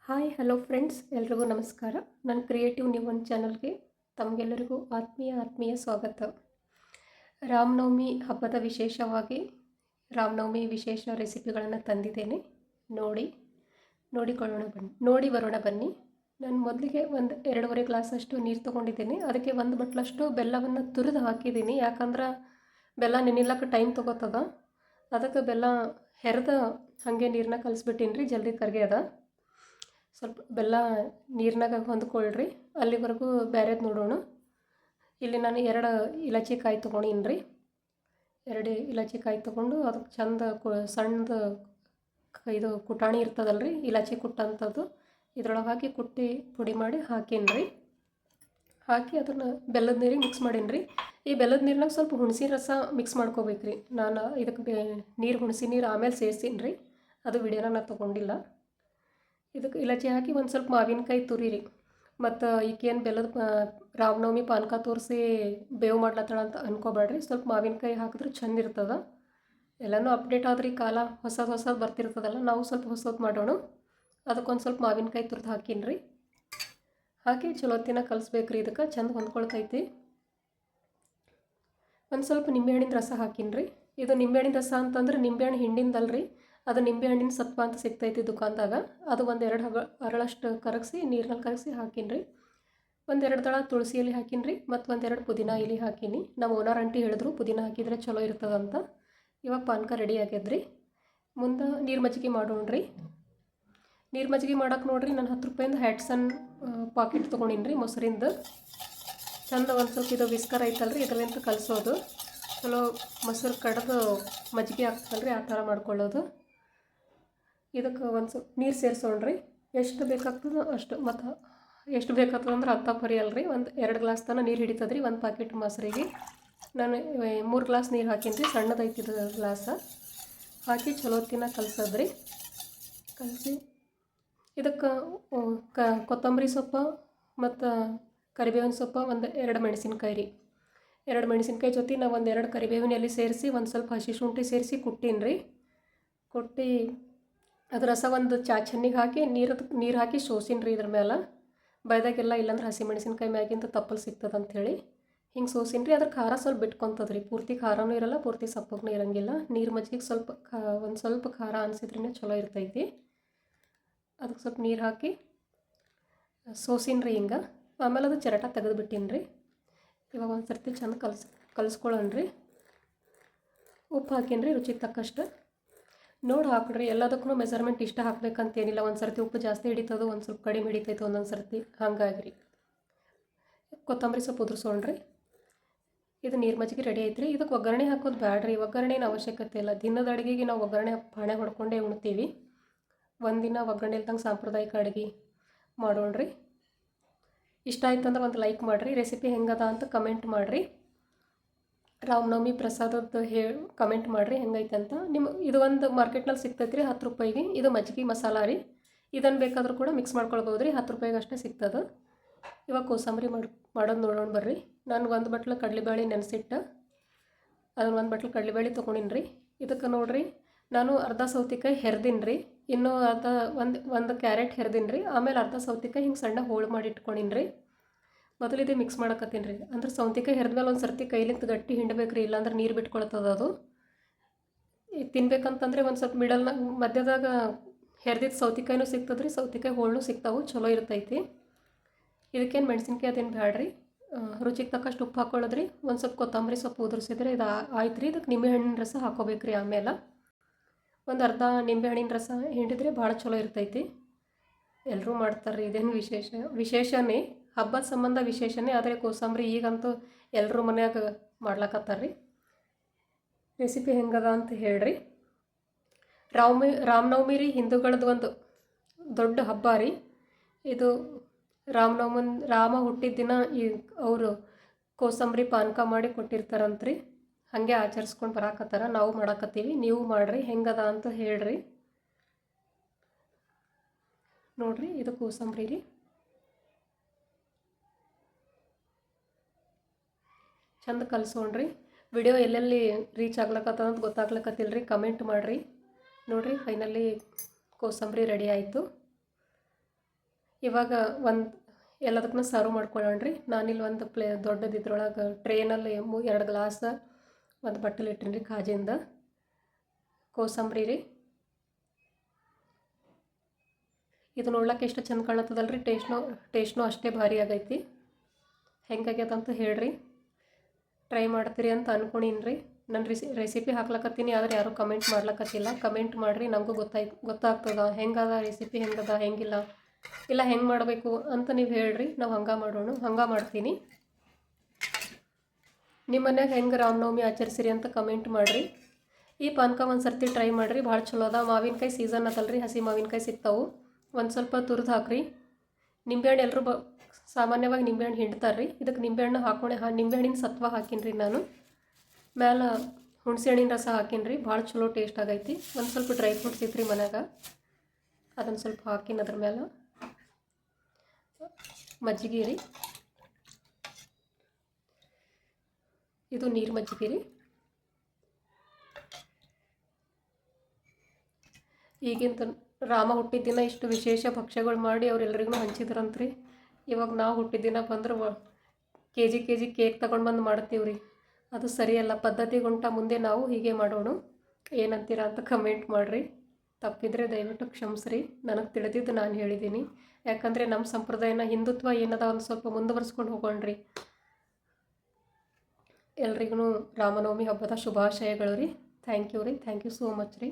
Hi hello friends, ಎಲ್ರಿಗೂ ನಮಸ್ಕಾರ. ನನ್ನ ಕ್ರಿಯೇಟಿವ್ ನ್ಯೂ ಒನ್ ಚಾನಲ್ಗೆ ತಮಗೆಲ್ಲರಿಗೂ ಆತ್ಮೀಯ ಸ್ವಾಗತ. ರಾಮನವಮಿ ಹಬ್ಬದ ವಿಶೇಷವಾಗಿ ರಾಮನವಮಿ ವಿಶೇಷ ರೆಸಿಪಿಗಳನ್ನು ತಂದಿದ್ದೇನೆ. ನೋಡಿ ಬರೋಣ ಬನ್ನಿ. ನಾನು ಮೊದಲಿಗೆ ಒಂದು 2.5 ಗ್ಲಾಸಷ್ಟು ನೀರು ತೊಗೊಂಡಿದ್ದೇನೆ. ಅದಕ್ಕೆ 1 ಬಟ್ಲಷ್ಟು ಬೆಲ್ಲವನ್ನು ತುರಿದು ಹಾಕಿದ್ದೀನಿ. ಯಾಕಂದ್ರೆ ಬೆಲ್ಲ ನೆನಿಲಕ್ಕೆ ಟೈಮ್ ತೊಗೋತದ. ಅದಕ್ಕೆ ಬೆಲ್ಲ ಹೆರೆದ ಹಾಗೆ ನೀರನ್ನ ಕಲಿಸ್ಬಿಟ್ಟಿನಿ ರೀ, ಜಲ್ದಿ ಕರ್ಗ್ಯದ. ಸ್ವಲ್ಪ ಬೆಲ್ಲ ನೀರಿನಾಗ ಹೊಂದ್ಕೊಳ್ರಿ, ಅಲ್ಲಿವರೆಗೂ ಬೇರೆದು ನೋಡೋಣ. ಇಲ್ಲಿ ನಾನು 2 ಇಲಾಚಿ ಕಾಯಿ ತೊಗೊಂಡಿನಿ ರೀ. 2 ಇಲಾಚಿ ಕಾಯಿ ತೊಗೊಂಡು ಅದಕ್ಕೆ ಚಂದ ಸಣ್ಣದು ಇದು ಕುಟಾಣಿ ಇರ್ತದಲ್ಲ ರೀ, ಇಲಾಚಿ ಕುಟ್ಟಂಥದ್ದು, ಇದ್ರೊಳಗೆ ಹಾಕಿ ಕುಟ್ಟಿ ಪುಡಿ ಮಾಡಿ ಹಾಕೀನಿ ರೀ. ಹಾಕಿ ಅದನ್ನು ಬೆಲ್ಲದ ನೀರಿಗೆ ಮಿಕ್ಸ್ ಮಾಡೀನಿ ರೀ. ಈ ಬೆಲ್ಲದ ನೀರಿನಾಗ ಸ್ವಲ್ಪ ಹುಣಸಿ ರಸ ಮಿಕ್ಸ್ ಮಾಡ್ಕೋಬೇಕು ರೀ. ನಾನು ಇದಕ್ಕೆ ಹುಣಸಿ ನೀರು ಆಮೇಲೆ ಸೇರಿಸೀನಿ ರೀ, ಅದು ವಿಡಿಯೋನ ನಾನು ತೊಗೊಂಡಿಲ್ಲ. ಇದಕ್ಕೆ ಇಲಾಚಿ ಹಾಕಿ ಒಂದು ಸ್ವಲ್ಪ ಮಾವಿನಕಾಯಿ ತುರಿರಿ. ಮತ್ತು ಈಗೇನು ಬೆಲ್ಲದ ರಾಮನವಮಿ ಪಾನಕ ತೋರಿಸಿ ಬೇವು ಮಾಡ್ಲತ್ತಳ ಅಂತ ಅನ್ಕೋಬೇಡ್ರಿ. ಸ್ವಲ್ಪ ಮಾವಿನಕಾಯಿ ಹಾಕಿದ್ರೆ ಚಂದ ಇರ್ತದೆ. ಎಲ್ಲನೂ ಅಪ್ಡೇಟ್ ಆದ್ರಿ, ಕಾಲ ಹೊಸದು ಬರ್ತಿರ್ತದಲ್ಲ, ನಾವು ಸ್ವಲ್ಪ ಹೊಸದು ಮಾಡೋಣ. ಅದಕ್ಕೊಂದು ಸ್ವಲ್ಪ ಮಾವಿನಕಾಯಿ ತುರಿದು ಹಾಕೀನಿ ರೀ. ಹಾಕಿ ಚಲೋತ್ತಿನ ಕಲಿಸ್ಬೇಕು ರೀ. ಇದಕ್ಕೆ ಚಂದ ಹೊಂದ್ಕೊಳ್ತೈತಿ. ಒಂದು ಸ್ವಲ್ಪ ನಿಂಬೆಹಣ್ಣಿನ ರಸ ಹಾಕೀನಿ ರೀ. ಇದು ನಿಂಬೆಹಣ್ಣಿನ ರಸ ಅಂತಂದ್ರೆ ನಿಂಬೆಹಣ್ಣು ಹಿಂಡಿಂದಲ್ರಿ, ಅದು ನಿಂಬೆಹಣ್ಣಿನ ಸತ್ವ ಅಂತ ಸಿಗ್ತೈತಿ ದುಕಾನ್ದಾಗ. ಅದು 1-2 ಅರಳಷ್ಟು ಕರಗಿಸಿ ನೀರಿನಲ್ಲಿ ಕರಗಿಸಿ ಹಾಕೀನಿ ರೀ. 1-2 ದಳ ತುಳಸಿ ಎಲೆ ಹಾಕೀನಿ ರೀ. ಮತ್ತು 1-2 ಪುದೀನ ಎಲೆ ಹಾಕೀನಿ. ನಮ್ಮ ಓನರ್ ಆಂಟಿ ಹೇಳಿದ್ರು ಪುದೀನ ಹಾಕಿದರೆ ಚಲೋ ಇರ್ತದಂತ. ಇವಾಗ ಪಾನಕ ರೆಡಿ ಆಗ್ಯದ್ರಿ. ಮುಂದೆ ನೀರು ಮಜ್ಜಿಗೆ ಮಾಡೋಣ್ರಿ. ನೀರು ಮಜ್ಜಿಗೆ ಮಾಡೋಕೆ ನೋಡಿರಿ, ನಾನು 10 ರೂಪಾಯಿಂದ ಹ್ಯಾಟ್ಸನ್ ಪಾಕೆಟ್ ತೊಗೊಂಡಿನಿ ರೀ ಮೊಸರಿಂದ. ಚಂದ ಒಂದು ಸ್ವಲ್ಪ ಇದು ವಿಸ್ಕರ್ ಐತಲ್ರಿ, ಇದರಿಂದ ಕಲಿಸೋದು ಚಲೋ. ಮೊಸರು ಕಡ್ದು ಮಜ್ಜಿಗೆ ಆಗ್ತದಲ್ರಿ, ಆ ಥರ ಮಾಡ್ಕೊಳ್ಳೋದು. ಇದಕ್ಕೆ ಒಂದು ಸ್ವಲ್ಪ ನೀರು ಸೇರಿಸೋಣ್ರಿ. ಎಷ್ಟು ಬೇಕಾಗ್ತದೋ ಅಷ್ಟು. ಮತ್ತು ಎಷ್ಟು ಬೇಕಾಗ್ತದಂದ್ರೆ ಅರ್ಧ ಪರಿ ಅಲ್ರಿ, 2 ಗ್ಲಾಸ್ ತನಕ ನೀರು ಹಿಡಿತದ್ರಿ 1 ಪ್ಯಾಕೆಟ್ ಮೊಸರಿಗೆ. ನಾನು 3 ಗ್ಲಾಸ್ ನೀರು ಹಾಕೀನಿ ರೀ, ಸಣ್ಣದೈತಿದ ಗ್ಲಾಸ. ಹಾಕಿ ಚಲೋತ್ತಿನ ಕಲಸೋದ್ರಿ. ಕಲಸಿ ಇದಕ್ಕೆ ಕೊತ್ತಂಬರಿ ಸೊಪ್ಪು ಮತ್ತು ಕರಿಬೇವಿನ ಸೊಪ್ಪು, 2 ಮೆಣಸಿನ್ಕಾಯಿ ರೀ. 2 ಮೆಣಸಿನ್ಕಾಯಿ ಜೊತೆ ನಾವು 1-2 ಕರಿಬೇವಿನ ಎಲೆ ಸೇರಿಸಿ ಒಂದು ಸ್ವಲ್ಪ ಹಸಿ ಶುಂಠಿ ಸೇರಿಸಿ ಕುಟ್ಟೀನಿ ರೀ. ಕುಟ್ಟಿ ಅದು ರಸ ಒಂದು ಚಾಚನ್ನಿಗೆ ಹಾಕಿ ನೀರು ಹಾಕಿ ಸೋಸೀನಿ ರೀ. ಇದ್ರ ಮೇಲೆ ಬಯದಾಗೆಲ್ಲ, ಇಲ್ಲಾಂದ್ರೆ ಹಸಿ ಮೆಣಸಿನ್ಕಾಯಿ ಮ್ಯಾಗಿಂತ ತಪ್ಪಲು ಸಿಗ್ತದೆ ಅಂಥೇಳಿ ಹಿಂಗೆ ಸೋಸೀನಿ ರೀ. ಅದ್ರ ಖಾರ ಸ್ವಲ್ಪ ಬಿಟ್ಕೊತದ್ರಿ, ಪೂರ್ತಿ ಖಾರನೂ ಇರಲ್ಲ, ಪೂರ್ತಿ ಸಪ್ಪಗೂ ಇರೋಂಗಿಲ್ಲ. ನೀರು ಮಜ್ಜಿಗೆ ಸ್ವಲ್ಪ ಒಂದು ಸ್ವಲ್ಪ ಖಾರ ಅನಿಸಿದ್ರೇ ಚಲೋ ಇರ್ತೈತಿ. ಅದಕ್ಕೆ ಸ್ವಲ್ಪ ನೀರು ಹಾಕಿ ಸೋಸೀನಿ ರೀ ಹಿಂಗೆ. ಆಮೇಲೆ ಅದು ಚರಟ ತೆಗೆದುಬಿಟ್ಟೀನಿ ರೀ. ಇವಾಗ ಒಂದು ಸರ್ತಿ ಚಂದ ಕಲಿಸ್ಕೊಳ್ಳೋಣ್ರಿ. ಉಪ್ಪು ಹಾಕೀನಿ ರೀ ರುಚಿಗೆ ತಕ್ಕಷ್ಟು. ನೋಡಿ ಹಾಕ್ಬಿಡ್ರಿ. ಎಲ್ಲದಕ್ಕೂ ಮೆಜರ್ಮೆಂಟ್ ಇಷ್ಟ ಹಾಕ್ಬೇಕಂತೇನಿಲ್ಲ. ಒಂದು ಸರ್ತಿ ಉಪ್ಪು ಜಾಸ್ತಿ ಹಿಡಿತದು, ಒಂದು ಸ್ವಲ್ಪ ಕಡಿಮೆ ಹಿಡಿತೈತೆ ಒಂದೊಂದು ಸರ್ತಿ, ಹಾಗಾಗಿ. ಕೊತ್ತಂಬರಿ ಸೊಪ್ಪು ಉದುರ್ಸೋಣ್ರಿ. ಇದು ನೀರು ಮಜ್ಜಿಗೆ ರೆಡಿ ಐತ್ರಿ. ಇದಕ್ಕೆ ಒಗ್ಗರಣೆ ಹಾಕೋದು ಬ್ಯಾಡ್ರಿ. ಒಗ್ಗರಣೆನ ಅವಶ್ಯಕತೆ ಇಲ್ಲ. ದಿನದ ಅಡುಗೆಗೆ ನಾವು ಒಗ್ಗರಣೆ ಪಾಣೆ ಹೊಡ್ಕೊಂಡೇ ಉಣ್ತೀವಿ. ಒಂದಿನ ಒಗ್ಗರಣೆ ಇಲ್ದಂಗೆ ಸಾಂಪ್ರದಾಯಿಕ ಅಡುಗೆ ಮಾಡೋಣ್ರಿ. ಇಷ್ಟ ಆಯ್ತಂದ್ರೆ ಒಂದು ಲೈಕ್ ಮಾಡಿರಿ. ರೆಸಿಪಿ ಹೆಂಗದ ಅಂತ ಕಮೆಂಟ್ ಮಾಡಿರಿ. ರಾಮನವಮಿ ಪ್ರಸಾದದ್ದು ಕಮೆಂಟ್ ಮಾಡಿರಿ ಹೆಂಗೈತೆ ಅಂತ. ಇದು ಒಂದು ಮಾರ್ಕೆಟ್ನಲ್ಲಿ ಸಿಗ್ತೈತೆ ರೀ 10 ರೂಪಾಯಿಗೆ. ಇದು ಮಜ್ಜಿಗೆ ಮಸಾಲ ರೀ. ಇದನ್ನು ಬೇಕಾದರೂ ಕೂಡ ಮಿಕ್ಸ್ ಮಾಡ್ಕೊಳ್ಬೋದು ರೀ, 10 ರೂಪಾಯಿಗೆ ಅಷ್ಟೇ ಸಿಗ್ತದೆ. ಇವಾಗ ಕೋಸಂಬರಿ ಮಾಡೋದು ನೋಡೋಣ ಬರ್ರಿ. ನಾನು 1 ಬಟ್ಲು ಕಡಲೆಬೇಳೆ ನೆನೆಸಿಟ್ಟು ಅದನ್ನು 1 ಬಟ್ಲು ಕಡಲೆಬೇಳೆ ತೊಗೊಂಡಿನಿ ರೀ. ಇದಕ್ಕೆ ನೋಡಿರಿ, ನಾನು ಅರ್ಧ ಸೌತೆಕಾಯಿ ಹೆರ್ದೀನಿ ರೀ. ಇನ್ನೂ ಒಂದು ಕ್ಯಾರೆಟ್ ಹೆರ್ದೀನಿ ರೀ. ಆಮೇಲೆ ಅರ್ಧ ಸೌತೆಕಾಯಿ ಹಿಂಗೆ ಸಣ್ಣ ಹೋಳು ಮಾಡಿ ಇಟ್ಕೊಂಡಿನಿ ರೀ. ಮೊದಲು ಇದು ಮಿಕ್ಸ್ ಮಾಡಕತ್ತೀನಿ ರೀ. ಅಂದ್ರೆ ಸೌತೆಕಾಯಿ ಹೆರ್ದ್ಮೇಲೆ ಒಂದು ಸರ್ತಿ ಕೈಲಿಂತ ಗಟ್ಟಿ ಹಿಂಡಬೇಕು ರೀ, ಇಲ್ಲಾಂದ್ರೆ ನೀರು ಬಿಟ್ಕೊಳ್ತದೆ ಅದು. ತಿನ್ಬೇಕಂತಂದರೆ ಒಂದು ಸ್ವಲ್ಪ ಮಧ್ಯದಾಗ ಹೆರ್ದಿದ್ದು ಸೌತೆಕಾಯಿನೂ ಸಿಗ್ತದೆ ರೀ, ಸೌತೆಕಾಯಿ ಹೋಳು ಸಿಗ್ತಾವೆ, ಚಲೋ ಇರ್ತೈತಿ. ಇದಕ್ಕೇನು ಮೆಣಸಿನ್ಕಾಯಿ ಅದೇನು ಬ್ಯಾಡ್ರಿ. ರುಚಿಗೆ ತಕ್ಕಷ್ಟು ಉಪ್ಪು ಹಾಕೊಳ್ಳೋದ್ರಿ. ಒಂದು ಸ್ವಲ್ಪ ಕೊತ್ತಂಬರಿ ಸೊಪ್ಪು ಉದುರಿಸಿದ್ರೆ ಇದು ಆಯ್ತು ರೀ. ಇದಕ್ಕೆ ನಿಂಬೆಹಣ್ಣಿನ ರಸ ಹಾಕೋಬೇಕು ರೀ. ಆಮೇಲೆ ಒಂದು ಅರ್ಧ ನಿಂಬೆಹಣ್ಣಿನ ರಸ ಹಿಂಡಿದ್ರೆ ಭಾಳ ಚಲೋ ಇರ್ತೈತಿ. ಎಲ್ಲರೂ ಮಾಡ್ತಾರೆ ರೀ, ಇದೇನು ವಿಶೇಷನೇ, ಹಬ್ಬದ ಸಂಬಂಧ ವಿಶೇಷನೇ. ಆದರೆ ಕೋಸಂಬರಿ ಈಗಂತೂ ಎಲ್ಲರೂ ಮನ್ಯಾಗ ಮಾಡ್ಲಕತ್ತಾರೆ ರೀ. ರೆಸಿಪಿ ಹೆಂಗದ ಅಂತ ಹೇಳ್ರಿ. ರಾಮನವಮಿ ರೀ ಹಿಂದೂಗಳದ್ದು ಒಂದು ದೊಡ್ಡ ಹಬ್ಬ ರೀ ಇದು. ರಾಮ ಹುಟ್ಟಿದ ದಿನ ಅವರು ಕೋಸಂಬರಿ ಪಾನಕ ಮಾಡಿ ಕೊಟ್ಟಿರ್ತಾರಂತ್ರಿ. ಹಾಗೆ ಆಚರಿಸ್ಕೊಂಡು ಬರಾಕತ್ತಾರ. ನಾವು ಮಾಡಾಕತ್ತೀವಿ, ನೀವು ಮಾಡಿರಿ. ಹೆಂಗದ ಅಂತ ಹೇಳ್ರಿ. ನೋಡಿರಿ, ಇದು ಕೋಸಂಬರಿ ರೀ. ಚಂದ ಕಲಿಸೋಣ್ರಿ. ವಿಡಿಯೋ ಎಲ್ಲೆಲ್ಲಿ ರೀಚ್ ಆಗ್ಲಕತ್ತದ ಅಂತ ಗೊತ್ತಾಗ್ಲಕತ್ತಿಲ್ಲ ರೀ, ಕಮೆಂಟ್ ಮಾಡಿರಿ. ನೋಡಿರಿ, ಫೈನಲಿ ಕೋಸಂಬರಿ ರೆಡಿ ಆಯಿತು. ಇವಾಗ ಒಂದು ಎಲ್ಲದಕ್ಕೂ ಸರ್ವ್ ಮಾಡ್ಕೊಳ್ಳೋಣ ರೀ. ನಾನಿಲ್ಲಿ ಒಂದು ದೊಡ್ಡದು ಇದ್ರೊಳಗೆ ಟ್ರೇನಲ್ಲಿ 2 ಗ್ಲಾಸ್ ಒಂದು ಬಟ್ಟಲು ಇಟ್ಟಿನಿ ರೀ ಕಾಜಿಂದ. ಕೋಸಂಬರಿ ರೀ, ಇದು ನೋಡ್ಲಿಕ್ಕೆ ಎಷ್ಟು ಚಂದ ಕಾಣತ್ತದಲ್ಲ ರೀ. ಟೇಸ್ಟ್ನೂ ಅಷ್ಟೇ ಭಾರಿ ಆಗೈತಿ. ಹೆಂಗಾಗ್ಯದಂತ ಹೇಳ್ರಿ, ಟ್ರೈ ಮಾಡ್ತೀರಿ ಅಂತ ಅನ್ಕೊಂಡೀನಿ ರೀ. ನಾನು ರೆಸಿಪಿ ಹಾಕ್ಲಕತ್ತೀನಿ, ಆದರೆ ಯಾರೂ ಕಮೆಂಟ್ ಮಾಡ್ಲಕತ್ತಿಲ್ಲ. ಕಮೆಂಟ್ ಮಾಡಿರಿ, ನನಗೂ ಗೊತ್ತಾಗ್ತದ ಹೆಂಗದ ರೆಸಿಪಿ, ಹೆಂಗದ ಹೆಂಗಿಲ್ಲ, ಇಲ್ಲ ಹೆಂಗೆ ಮಾಡಬೇಕು ಅಂತ ನೀವು ಹೇಳ್ರಿ. ನಾವು ಹಂಗೆ ಮಾಡೋಣ, ಹಂಗೆ ಮಾಡ್ತೀನಿ. ನಿಮ್ಮ ಮನ್ಯಾಗ ಹೆಂಗೆ ರಾಮನವಮಿ ಆಚರಿಸಿರಿ ಅಂತ ಕಮೆಂಟ್ ಮಾಡಿರಿ. ಈ ಪಾನಕ ಒಂದು ಸರ್ತಿ ಟ್ರೈ ಮಾಡಿರಿ, ಭಾಳ ಚಲೋ ಅದ. ಮಾವಿನಕಾಯಿ ಸೀಸನ್ ಅದಲ್ರಿ, ಹಸಿ ಮಾವಿನಕಾಯಿ ಸಿಗ್ತಾವೆ. ಒಂದು ಸ್ವಲ್ಪ ತುರಿದು ಹಾಕ್ರಿ. ನಿಂಬೆಹಣ್ಣು ಎಲ್ಲರೂ ಸಾಮಾನ್ಯವಾಗಿ ನಿಂಬೆಹಣ್ಣು ಹಿಂಡ್ತಾರೆ ರೀ. ಇದಕ್ಕೆ ನಿಂಬೆಹಣ್ಣು ನಿಂಬೆಹಣ್ಣಿನ ಸತ್ವ ಹಾಕಿನ್ರಿ ನಾನು. ಮ್ಯಾಲೆ ಹುಣಸೆ ಹಣ್ಣಿನ ರಸ ಹಾಕಿನ್ರಿ, ಭಾಳ ಚಲೋ ಟೇಸ್ಟ್ ಆಗೈತಿ. ಒಂದು ಸ್ವಲ್ಪ ಡ್ರೈ ಫ್ರೂಟ್ಸ್ ಇತ್ತು ರೀ ಮನ್ಯಾಗ, ಅದನ್ನು ಸ್ವಲ್ಪ ಹಾಕಿನ ಅದ್ರ ಮೇಲೆ. ಮಜ್ಜಿಗೆ ರೀ, ಇದು ನೀರು ಮಜ್ಜಿಗೆ ರೀ. ಈಗಿಂತ ರಾಮ ಹುಟ್ಟಿದ ದಿನ ಇಷ್ಟು ವಿಶೇಷ ಭಕ್ಷ್ಯಗಳು ಮಾಡಿ ಅವರೆಲ್ಲರಿಗೂ ಹಂಚಿದ್ರಂತ್ರಿ. ಇವಾಗ ನಾವು ಹುಟ್ಟಿದ ದಿನ ಬಂದ್ರೆ ಕೆ ಜಿ ಕೇಕ್ ತಗೊಂಡು ಬಂದು ಮಾಡ್ತೀವಿ ರೀ. ಅದು ಸರಿಯಲ್ಲ, ಪದ್ಧತಿಗುಂಟ ಮುಂದೆ ನಾವು ಹೀಗೆ ಮಾಡೋಣ. ಏನಂತೀರ ಅಂತ ಕಮೆಂಟ್ ಮಾಡಿರಿ. ತಪ್ಪಿದರೆ ದಯವಿಟ್ಟು ಕ್ಷಮಿಸ್ರಿ. ನನಗೆ ತಿಳಿದಿದ್ದು ನಾನು ಹೇಳಿದ್ದೀನಿ. ಯಾಕಂದರೆ ನಮ್ಮ ಸಂಪ್ರದಾಯನ, ಹಿಂದುತ್ವ ಏನದ ಒಂದು ಸ್ವಲ್ಪ ಮುಂದುವರ್ಸ್ಕೊಂಡು ಹೋಗೋಣ್ರಿ. ಎಲ್ರಿಗೂ ರಾಮನವಮಿ ಹಬ್ಬದ ಶುಭಾಶಯಗಳು ರೀ. ಥ್ಯಾಂಕ್ ಯು ಸೋ ಮಚ್ ರೀ.